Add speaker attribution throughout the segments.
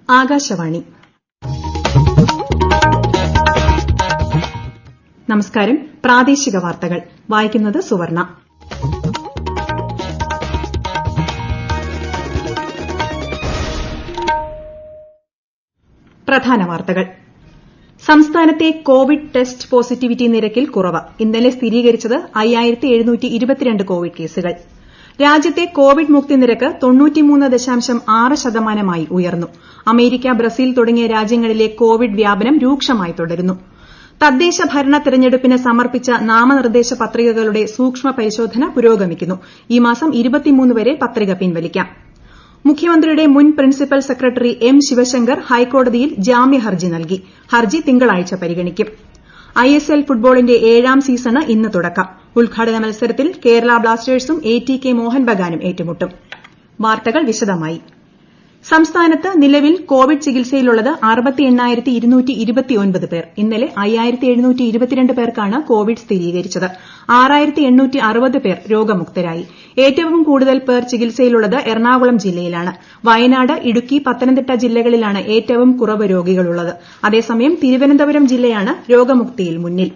Speaker 1: ആകാശവാണി. നമസ്കാരം. പ്രാദേശിക വാർത്തകൾ വായിക്കുന്നത് സുവർണ. പ്രധാന വാർത്തകൾ. സംസ്ഥാനത്തെ കോവിഡ് ടെസ്റ്റ് പോസിറ്റിവിറ്റി നിരക്കിൽ കുറവ്. ഇന്നലെ സ്ഥിരീകരിച്ചത് 5722 കോവിഡ് കേസുകൾ. രാജ്യത്തെ കോവിഡ് മുക്തി നിരക്ക് 93.6% ഉയർന്നു. അമേരിക്ക, ബ്രസീൽ തുടങ്ങിയ രാജ്യങ്ങളിലെ കോവിഡ് വ്യാപനം രൂക്ഷമായി തുടരുന്നു. തദ്ദേശ ഭരണ തെരഞ്ഞെടുപ്പിന് സമർപ്പിച്ച നാമനിർദ്ദേശ പത്രികകളുടെ സൂക്ഷ്മ പരിശോധന പുരോഗമിക്കുന്നു. ഈ മാസം 23 വരെ പത്രിക പിൻവലിക്കാം. മുഖ്യമന്ത്രിയുടെ മുൻ പ്രിൻസിപ്പൽ സെക്രട്ടറി എം ശിവശങ്കർ ഹൈക്കോടതിയിൽ ജാമ്യ ഹർജി നൽകി. ഹർജി തിങ്കളാഴ്ച പരിഗണിക്കും. ISL ഫുട്ബോളിന്റെ 7ാം സീസണ് ഇന്ന് തുടക്കം. ഉദ്ഘാടന മത്സരത്തിൽ കേരള ബ്ലാസ്റ്റേഴ്സും ATK മോഹൻ ബഗാനും ഏറ്റുമുട്ടും. വാർത്തകൾ വിശദമായി. സംസ്ഥാനത്ത് നിലവിൽ കോവിഡ് ചികിത്സയിലുള്ളത് 68,229 പേർ. ഇന്നലെ 5722 പേർക്കാണ് കോവിഡ് സ്ഥിരീകരിച്ചത്. 6860 പേർ രോഗമുക്തരായി. ഏറ്റവും കൂടുതൽ പേർ ചികിത്സയിലുള്ളത് എറണാകുളം ജില്ലയിലാണ്. വയനാട്, ഇടുക്കി, പത്തനംതിട്ട ജില്ലകളിലാണ് ഏറ്റവും കുറവ് രോഗികളുള്ളത്. അതേസമയം തിരുവനന്തപുരം ജില്ലയാണ് രോഗമുക്തിയിൽ മുന്നിൽ.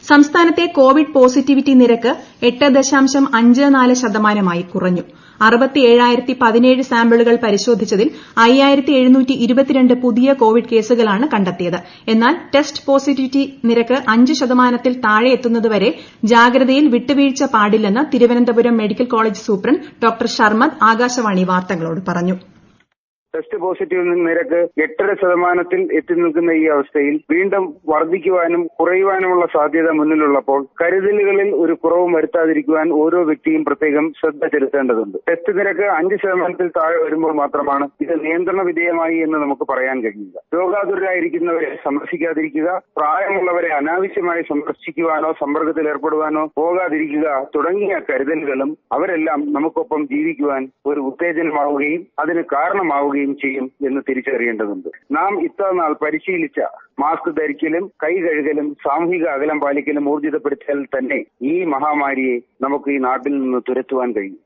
Speaker 1: സംസ്ഥാനത്തെ കോവിഡ് പോസിറ്റിവിറ്റി നിരക്ക് 8.54% കുറഞ്ഞു. 67,017 സാമ്പിളുകൾ പരിശോധിച്ചതിൽ 5722 പുതിയ കോവിഡ് കേസുകളാണ് കണ്ടെത്തിയത്. എന്നാൽ ടെസ്റ്റ് പോസിറ്റിവിറ്റി നിരക്ക് 5% താഴെ എത്തുന്നതുവരെ ജാഗ്രതയിൽ വിട്ടുവീഴ്ച പാടില്ലെന്ന് Thiruvananthapuram medical college superintendent doctor Sharmad Akashvani വാർത്തകളോട് പറഞ്ഞു.
Speaker 2: ടെസ്റ്റ് പോസിറ്റീവ് നിരക്ക് 8% എത്തി നിൽക്കുന്ന ഈ അവസ്ഥയിൽ വീണ്ടും വർദ്ധിക്കുവാനും കുറയുവാനുമുള്ള സാധ്യത മുന്നിലുള്ളപ്പോൾ കരുതലുകളിൽ ഒരു കുറവും വരുത്താതിരിക്കുവാൻ ഓരോ വ്യക്തിയും പ്രത്യേകം ശ്രദ്ധ ചെലുത്തേണ്ടതുണ്ട്. ടെസ്റ്റ് നിരക്ക് 5% താഴെ വരുമ്പോൾ മാത്രമാണ് ഇത് നിയന്ത്രണ വിധേയമായി എന്ന് നമുക്ക് പറയാൻ കഴിയില്ല. രോഗാതുരരായിരിക്കുന്നവരെ സന്ദർശിക്കാതിരിക്കുക, പ്രായമുള്ളവരെ അനാവശ്യമായി സന്ദർശിക്കുവാനോ സമ്പർക്കത്തിൽ ഏർപ്പെടുവാനോ പോകാതിരിക്കുക തുടങ്ങിയ കരുതലുകളും അവരെല്ലാം നമുക്കൊപ്പം ജീവിക്കുവാൻ ഒരു ഉത്തേജനമാവുകയും അതിന് കാരണമാവുകയും ചെയ്യും എന്ന് തിരിച്ചറിയേണ്ടതുണ്ട്. നാം ഇത്ര നാൾ പരിശീലിച്ച മാസ്ക് ധരിക്കലും കൈ കഴുകലും സാമൂഹിക അകലം പാലിക്കലും ഊർജിതപ്പെടുത്തിയാൽ തന്നെ ഈ മഹാമാരിയെ നമുക്ക് ഈ നാട്ടിൽ നിന്ന് തുരത്തുവാൻ കഴിയും.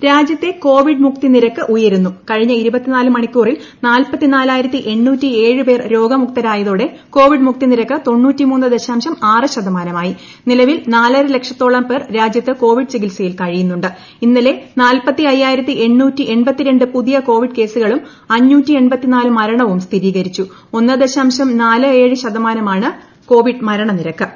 Speaker 1: രാജ്യത്തെ കോവിഡ് മുക്തി നിരക്ക് ഉയരുന്നു. കഴിഞ്ഞ 24 മണിക്കൂറിൽ 44,807 പേർ രോഗമുക്തരായതോടെ കോവിഡ് മുക്തി നിരക്ക് 93.6%. നിലവിൽ 4.5 ലക്ഷത്തോളം പേർ രാജ്യത്ത് കോവിഡ് ചികിത്സയിൽ കഴിയുന്നുണ്ട്. ഇന്നലെ 45,882 പുതിയ കോവിഡ് കേസുകളും 584 മരണവും സ്ഥിരീകരിച്ചു. 1.47% കോവിഡ് മരണനിരക്ക്.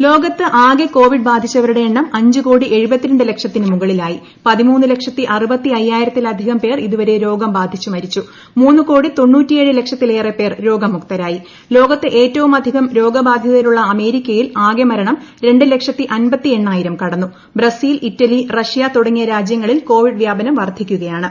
Speaker 1: ലോകത്ത് ആകെ കോവിഡ് ബാധിച്ചവരുടെ എണ്ണം 5,72,00,000 മുകളിലായി. 13,60,50,000-ലധികം പേർ ഇതുവരെ രോഗം ബാധിച്ചു മരിച്ചു. 3,97,00,000-ലേറെ പേർ രോഗമുക്തരായി. ലോകത്ത് ഏറ്റവുമധികം രോഗബാധിതരുള്ള അമേരിക്കയിൽ ആകെ മരണം 2,58,000 കടന്നു. ബ്രസീൽ, ഇറ്റലി, റഷ്യ തുടങ്ങിയ രാജ്യങ്ങളിൽ കോവിഡ് വ്യാപനം വർദ്ധിക്കുകയാണ്.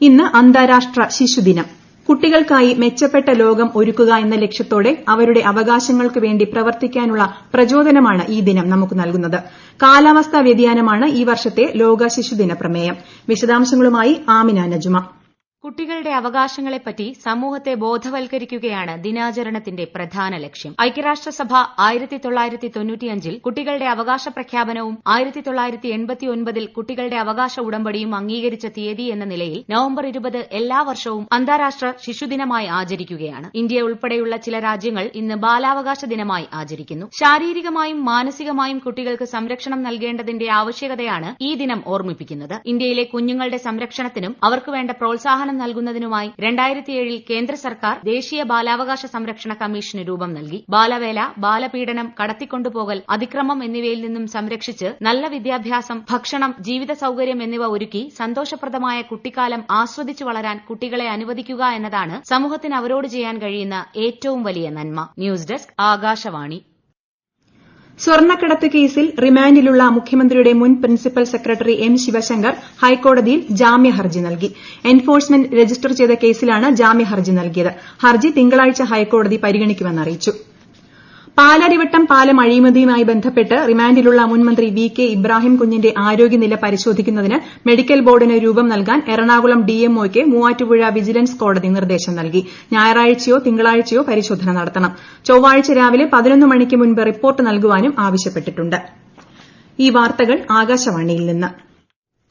Speaker 1: ഇന്ന് അന്താരാഷ്ട്ര ശിശുദിനം. കുട്ടികൾക്കായി മെച്ചപ്പെട്ട ലോകം ഒരുക്കുക എന്ന ലക്ഷ്യത്തോടെ അവരുടെ അവകാശങ്ങൾക്ക് വേണ്ടി പ്രവർത്തിക്കാനുള്ള പ്രചോദനമാണ് ഈ ദിനം നമുക്ക് നൽകുന്നത്. കാലാവസ്ഥാ വ്യതിയാനമാണ് ഈ വർഷത്തെ ലോക ശിശുദിന പ്രമേയം. വിശദാംശങ്ങളുമായി ആമിന നജുമ.
Speaker 3: കുട്ടികളുടെ അവകാശങ്ങളെപ്പറ്റി സമൂഹത്തെ ബോധവൽക്കരിക്കുകയാണ് ദിനാചരണത്തിന്റെ പ്രധാന ലക്ഷ്യം. ഐക്യരാഷ്ട്രസഭ 1995-ൽ കുട്ടികളുടെ അവകാശ പ്രഖ്യാപനവും 1989-ൽ കുട്ടികളുടെ അവകാശ ഉടമ്പടിയും അംഗീകരിച്ച തീയതി എന്ന നിലയിൽ നവംബർ 20 എല്ലാ വർഷവും അന്താരാഷ്ട്ര ശിശുദിനമായി ആചരിക്കുകയാണ്. ഇന്ത്യ ഉൾപ്പെടെയുള്ള ചില രാജ്യങ്ങൾ ഇന്ന് ബാലാവകാശ ദിനമായി ആചരിക്കുന്നു. ശാരീരികമായും മാനസികമായും കുട്ടികൾക്ക് സംരക്ഷണം നൽകേണ്ടതിന്റെ ആവശ്യകതയാണ് ഈ ദിനം ഓർമ്മിപ്പിക്കുന്നത്. ഇന്ത്യയിലെ കുഞ്ഞുങ്ങളുടെ സംരക്ഷണത്തിനും അവർക്ക് വേണ്ട പ്രോത്സാഹനം നൽകുന്നതിനുമായി 2007-ൽ കേന്ദ്ര സർക്കാർ ദേശീയ ബാലാവകാശ സംരക്ഷണ കമ്മീഷന് രൂപം നൽകി. ബാലവേല, ബാലപീഡനം, കടത്തിക്കൊണ്ടുപോകൽ, അതിക്രമം എന്നിവയിൽ നിന്നും സംരക്ഷിച്ച് നല്ല വിദ്യാഭ്യാസം, ഭക്ഷണം, ജീവിത സൌകര്യം എന്നിവ ഒരുക്കി സന്തോഷപ്രദമായ കുട്ടിക്കാലം ആസ്വദിച്ചു വളരാൻ കുട്ടികളെ അനുവദിക്കുക എന്നതാണ് സമൂഹത്തിന് അവരോട് ചെയ്യാൻ കഴിയുന്ന ഏറ്റവും വലിയ നന്മ. News desk, Akashvani.
Speaker 1: സ്വർണ്ണക്കടത്ത് കേസിൽ റിമാൻഡിലുള്ള മുഖ്യമന്ത്രിയുടെ മുൻ പ്രിൻസിപ്പൽ സെക്രട്ടറി എം ശിവശങ്കർ ഹൈക്കോടതിയിൽ ജാമ്യ ഹർജി നൽകി. എൻഫോഴ്സ്മെന്റ് രജിസ്റ്റർ ചെയ്ത കേസിലാണ് ജാമ്യ ഹർജി നൽകിയത്. ഹർജി തിങ്കളാഴ്ച ഹൈക്കോടതി പരിഗണിക്കുമെന്ന് അറിയിച്ചു. പാലാരിവട്ടം പാലം അഴിമതിയുമായി ബന്ധപ്പെട്ട് റിമാൻഡിലുള്ള മുൻമന്ത്രി VK ഇബ്രാഹിം കുഞ്ഞിന്റെ ആരോഗ്യനില പരിശോധിക്കുന്നതിന് മെഡിക്കൽ ബോർഡിന് രൂപം നൽകാൻ എറണാകുളം DMOയ്ക്ക് മൂവാറ്റുപുഴ വിജിലൻസ് കോടതി നിർദ്ദേശം നൽകി. ഞായറാഴ്ചയോ തിങ്കളാഴ്ചയോ പരിശോധന നടത്തണം. ചൊവ്വാഴ്ച രാവിലെ 11 മണിക്ക് മുൻപ് റിപ്പോർട്ട് നൽകുവാനും ആവശ്യപ്പെട്ടിട്ടുണ്ട്. ഈ വാർത്തകൾ ആകാശവാണിയിൽ നിന്ന്.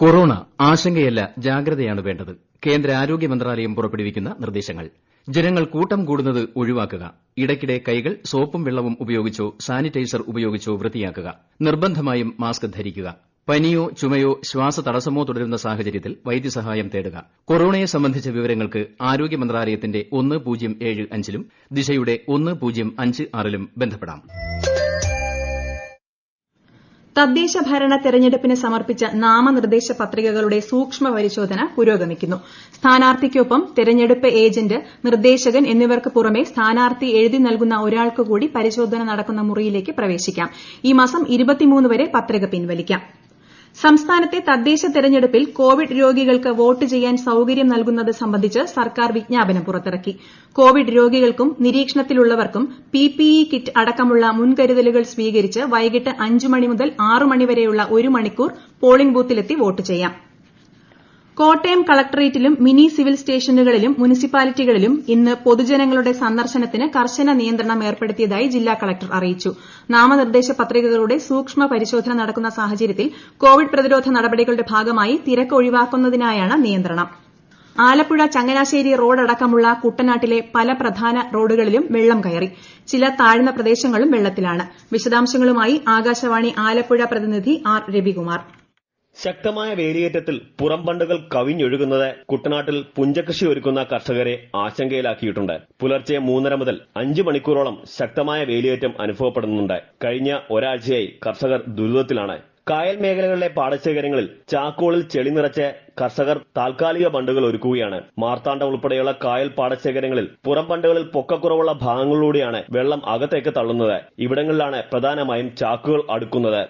Speaker 4: കൊറോണ ആശങ്കയല്ല ജാഗ്രതയാണ് വേണ്ടത്. കേന്ദ്ര ആരോഗ്യ മന്ത്രാലയം പുറപ്പെടുവിക്കുന്ന നിർദ്ദേശങ്ങൾ. ജനങ്ങൾ കൂട്ടം കൂടുന്നത് ഒഴിവാക്കുക. ഇടയ്ക്കിടെ കൈകൾ സോപ്പും വെള്ളവും ഉപയോഗിച്ചോ സാനിറ്റൈസർ ഉപയോഗിച്ചോ വൃത്തിയാക്കുക. നിർബന്ധമായും മാസ്ക് ധരിക്കുക. പനിയോ ചുമയോ ശ്വാസതടസ്സമോ തുടരുന്ന സാഹചര്യത്തിൽ വൈദ്യസഹായം തേടുക. കൊറോണയെ സംബന്ധിച്ച വിവരങ്ങൾക്ക് ആരോഗ്യ മന്ത്രാലയത്തിന്റെ 1075-ലും ദിശയുടെ 1056-ലും ബന്ധപ്പെടാം.
Speaker 1: തദ്ദേശ ഭരണ തെരഞ്ഞെടുപ്പിന് സമർപ്പിച്ച നാമനിർദ്ദേശ പത്രികകളുടെ സൂക്ഷ്മ പരിശോധന പുരോഗമിക്കുന്നു. സ്ഥാനാർത്ഥിക്കൊപ്പം തെരഞ്ഞെടുപ്പ് ഏജന്റ്, നിർദ്ദേശകൻ എന്നിവർക്ക് പുറമെ സ്ഥാനാർത്ഥി എഴുതി നൽകുന്ന ഒരാൾക്ക് കൂടി പരിശോധന നടക്കുന്ന മുറിയിലേക്ക് പ്രവേശിക്കാം. ഈ മാസം 23 വരെ പത്രിക പിൻവലിക്കാം. സംസ്ഥാനത്തെ തദ്ദേശ തെരഞ്ഞെടുപ്പിൽ കോവിഡ് രോഗികൾക്ക് വോട്ട് ചെയ്യാൻ സൌകര്യം നൽകുന്നത് സംബന്ധിച്ച് സർക്കാർ വിജ്ഞാപനം പുറത്തിറക്കി. കോവിഡ് രോഗികൾക്കും നിരീക്ഷണത്തിലുള്ളവർക്കും പിപിഇ കിറ്റ് അടക്കമുള്ള മുൻകരുതലുകൾ സ്വീകരിച്ച് വൈകിട്ട് 5 മണി മുതൽ 6 മണി വരെയുള്ള 1 മണിക്കൂർ പോളിംഗ് ബൂത്തിലെത്തി വോട്ട് ചെയ്യാം. കോട്ടയം കളക്ടറേറ്റിലും മിനി സിവിൽ സ്റ്റേഷനുകളിലും മുനിസിപ്പാലിറ്റികളിലും ഇന്ന് പൊതുജനങ്ങളുടെ സന്ദർശനത്തിന് കർശന നിയന്ത്രണം ഏർപ്പെടുത്തിയതായി ജില്ലാ കളക്ടർ അറിയിച്ചു. നാമനിർദ്ദേശ പത്രികകളുടെ സൂക്ഷ്മ പരിശോധന നടക്കുന്ന സാഹചര്യത്തിൽ കോവിഡ് പ്രതിരോധ നടപടികളുടെ ഭാഗമായി തിരക്ക് ഒഴിവാക്കുന്നതിനായാണ് നിയന്ത്രണം. ആലപ്പുഴ ചങ്ങനാശ്ശേരി റോഡടക്കമുള്ള കുട്ടനാട്ടിലെ പല പ്രധാന റോഡുകളിലും വെള്ളം കയറി. ചില താഴ്ന്ന പ്രദേശങ്ങളും വെള്ളത്തിലാണ്. വിശദാംശങ്ങളുമായി ആകാശവാണി ആലപ്പുഴ പ്രതിനിധി ആർ രവികുമാർ.
Speaker 5: ശക്തമായ വേലിയേറ്റത്തിൽ പുറംബണ്ടുകൾ കവിഞ്ഞൊഴുകുന്നത് കുട്ടനാട്ടിൽ പുഞ്ചകൃഷി ഒരുക്കുന്ന കർഷകരെ ആശങ്കയിലാക്കിയിട്ടുണ്ട്. പുലർച്ചെ 3:30 മുതൽ 5 മണിക്കൂറോളം ശക്തമായ വേലിയേറ്റം അനുഭവപ്പെടുന്നുണ്ട്. കഴിഞ്ഞ ഒരാഴ്ചയായി കർഷകർ ദുരിതത്തിലാണ്. കായൽ മേഖലകളിലെ പാടശേഖരങ്ങളിൽ ചാക്കുകളിൽ ചെളി നിറച്ച് കർഷകർ താൽക്കാലിക ബണ്ടുകൾ ഒരുക്കുകയാണ്. മാർത്താണ്ഡം ഉൾപ്പെടെയുള്ള കായൽ പാടശേഖരങ്ങളിൽ പുറംബണ്ടുകളിൽ പൊക്കക്കുറവുള്ള ഭാഗങ്ങളിലൂടെയാണ് വെള്ളം അകത്തേക്ക് തള്ളുന്നത്. ഇവിടങ്ങളിലാണ് പ്രധാനമായും ചാക്കുകൾ അടുക്കുന്നത്.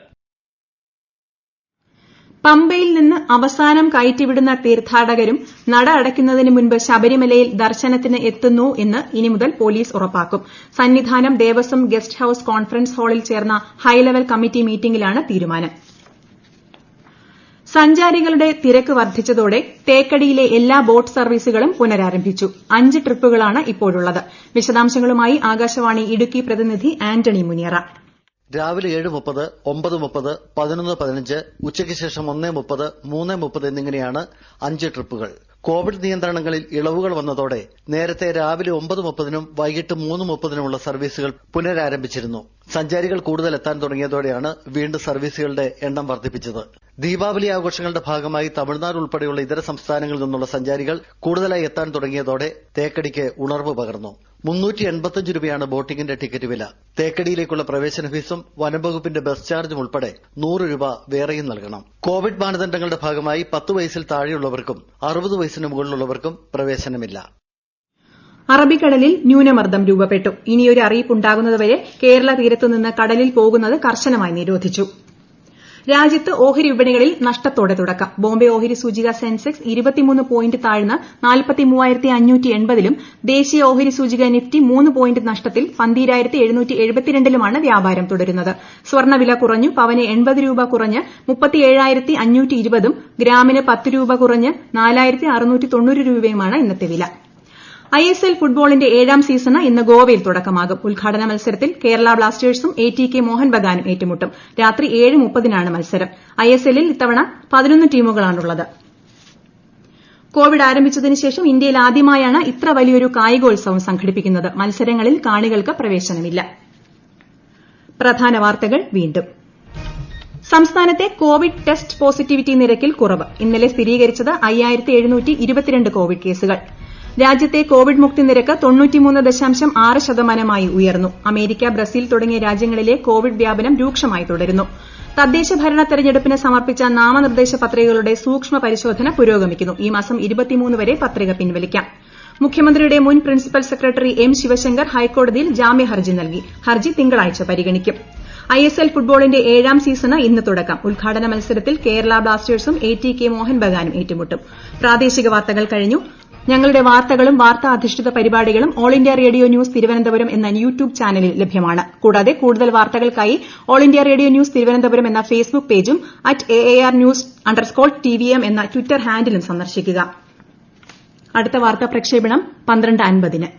Speaker 1: പമ്പയിൽ നിന്ന് അവസാനം കയറ്റിവിടുന്ന തീർത്ഥാടകരും നട അടയ്ക്കുന്നതിന് മുൻപ് ശബരിമലയിൽ ദർശനത്തിന് എത്തുന്നു എന്ന് ഇനി മുതൽ പോലീസ് ഉറപ്പാക്കും. Sannidhanam Devaswom guest house conference ഹാളിൽ ചേർന്ന ഹൈലെവൽ കമ്മിറ്റി മീറ്റിംഗിലാണ് തീരുമാനം. സഞ്ചാരികളുടെ തിരക്ക് വർദ്ധിച്ചതോടെ തേക്കടിയിലെ എല്ലാ ബോട്ട് സർവീസുകളും പുനരാരംഭിച്ചു. 5 ട്രിപ്പുകളാണ് ഇപ്പോഴുള്ളത്. വിശദാംശങ്ങളുമായി ആകാശവാണി ഇടുക്കി പ്രതിനിധി ആന്റണി മുനിയറ.
Speaker 6: രാവിലെ 7:30, 9:30, 11:15, ഉച്ചയ്ക്ക് ശേഷം 1:30, 3:30 എന്നിങ്ങനെയാണ് 5 ട്രിപ്പുകൾ. കോവിഡ് നിയന്ത്രണങ്ങളിൽ ഇളവുകൾ വന്നതോടെ നേരത്തെ രാവിലെ 9:30-നും വൈകിട്ട് 3:30-നുമുള്ള സർവീസുകൾ പുനരാരംഭിച്ചിരുന്നു. സഞ്ചാരികൾ കൂടുതൽ എത്താൻ തുടങ്ങിയതോടെയാണ് വീണ്ടും സർവീസുകളുടെ എണ്ണം വർദ്ധിപ്പിച്ചത്. ദീപാവലി ആഘോഷങ്ങളുടെ ഭാഗമായി തമിഴ്നാട് ഉൾപ്പെടെയുള്ള ഇതര സംസ്ഥാനങ്ങളിൽ നിന്നുള്ള സഞ്ചാരികൾ കൂടുതലായി എത്താൻ തുടങ്ങിയതോടെ തേക്കടിക്ക് ഉണർവ് പകർന്നു. 385 രൂപയാണ് ബോട്ടിംഗിന്റെ ടിക്കറ്റ് വില. തേക്കടിയിലേക്കുള്ള പ്രവേശന ഫീസും വനംവകുപ്പിന്റെ ബസ് ചാർജും ഉൾപ്പെടെ 100 രൂപ വേറെയും നൽകണം. കോവിഡ് മാനദണ്ഡങ്ങളുടെ ഭാഗമായി 10 വയസ്സിൽ താഴെയുള്ളവർക്കും 60 വയസ്സിന് മുകളിലുള്ളവർക്കും പ്രവേശനമില്ല.
Speaker 1: അറബിക്കടലിൽ ന്യൂനമർദ്ദം രൂപപ്പെട്ടു. ഇനിയൊരു അറിയിപ്പുണ്ടാകുന്നതുവരെ കേരള തീരത്തുനിന്ന് കടലിൽ പോകുന്നത് കർശനമായി നിരോധിച്ചു. രാജ്യത്ത് ഓഹരി വിപണികളിൽ നഷ്ടത്തോടെ തുടക്കം. ബോംബെ ഓഹരി സൂചിക സെൻസെക്സ് 23 പോയിന്റ് താഴ്ന്ന് 43,580-ലും ദേശീയ ഓഹരി സൂചിക നിഫ്റ്റി 3 പോയിന്റ് നഷ്ടത്തിൽ 12,772-ലുമാണ് വ്യാപാരം തുടരുന്നത്. സ്വർണ്ണവില കുറഞ്ഞു. പവന് 80 രൂപ കുറഞ്ഞ് 37,520-ഉം ഗ്രാമിന് 10 രൂപ കുറഞ്ഞ് 4,690 രൂപയുമാണ് ഇന്നത്തെ വില. ISL ഫുട്ബോളിന്റെ 7ാം സീസണ് ഇന്ന് ഗോവയിൽ തുടക്കമാകും. ഉദ്ഘാടന മത്സരത്തിൽ കേരള ബ്ലാസ്റ്റേഴ്സും ATK മോഹൻ ബഗാനും ഏറ്റുമുട്ടും. രാത്രി 7:30-നാണ് മത്സരം. ISLൽ ഇത്തവണ 11 ടീമുകളാണുള്ളത്. കോവിഡ് ആരംഭിച്ചതിനു ശേഷം ഇന്ത്യയിൽ ആദ്യമായാണ് ഇത്ര വലിയൊരു കായികോത്സവം സംഘടിപ്പിക്കുന്നത്. മത്സരങ്ങളിൽ കാണികൾക്ക് പ്രവേശനമില്ല. പ്രധാന വാർത്തകൾ വീണ്ടും. സംസ്ഥാനത്തെ കോവിഡ് ടെസ്റ്റ് പോസിറ്റിവിറ്റി നിരക്കിൽ കുറവ്. ഇന്നലെ സ്ഥിരീകരിച്ചത് 5722 കോവിഡ് കേസുകൾ. രാജ്യത്തെ കോവിഡ് മുക്തി നിരക്ക് 93.6% ഉയർന്നു. അമേരിക്ക, ബ്രസീൽ തുടങ്ങിയ രാജ്യങ്ങളിലെ കോവിഡ് വ്യാപനം രൂക്ഷമായി തുടരുന്നു. തദ്ദേശ ഭരണ തെരഞ്ഞെടുപ്പിന് സമർപ്പിച്ച നാമനിർദ്ദേശ പത്രികകളുടെ സൂക്ഷ്മ പരിശോധന പുരോഗമിക്കുന്നു. ഈ മാസം 23 വരെ പത്രിക പിൻവലിക്കാം. മുഖ്യമന്ത്രിയുടെ മുൻ പ്രിൻസിപ്പൽ സെക്രട്ടറി M. ശിവശങ്കർ ഹൈക്കോടതിയിൽ ജാമ്യഹർജി നൽകി. ഹർജി തിങ്കളാഴ്ച പരിഗണിക്കും. ISL ഫുട്ബോളിന്റെ 7ാം സീസണ് ഇന്ന് തുടക്കം. ഉദ്ഘാടന മത്സരത്തിൽ കേരള ബ്ലാസ്റ്റേഴ്സും ATK മോഹൻ ബഗാനും ഏറ്റുമുട്ടും. പ്രാദേശിക വാർത്തകൾ കഴിഞ്ഞു. ഞങ്ങളുടെ വാർത്തകളും വാർത്താ അധിഷ്ഠിത പരിപാടികളും all India radio news Thiruvananthapuram എന്ന യൂട്യൂബ് ചാനലിൽ ലഭ്യമാണ്. കൂടാതെ കൂടുതൽ വാർത്തകൾക്കായി all India radio news Thiruvananthapuram എന്ന ഫേസ്ബുക്ക് പേജും @AARnews_TVM എന്ന ട്വിറ്റർ ഹാൻഡിലും സന്ദർശിക്കുക. അടുത്ത വാർത്താ പ്രക്ഷേപണം 12:50-ന്.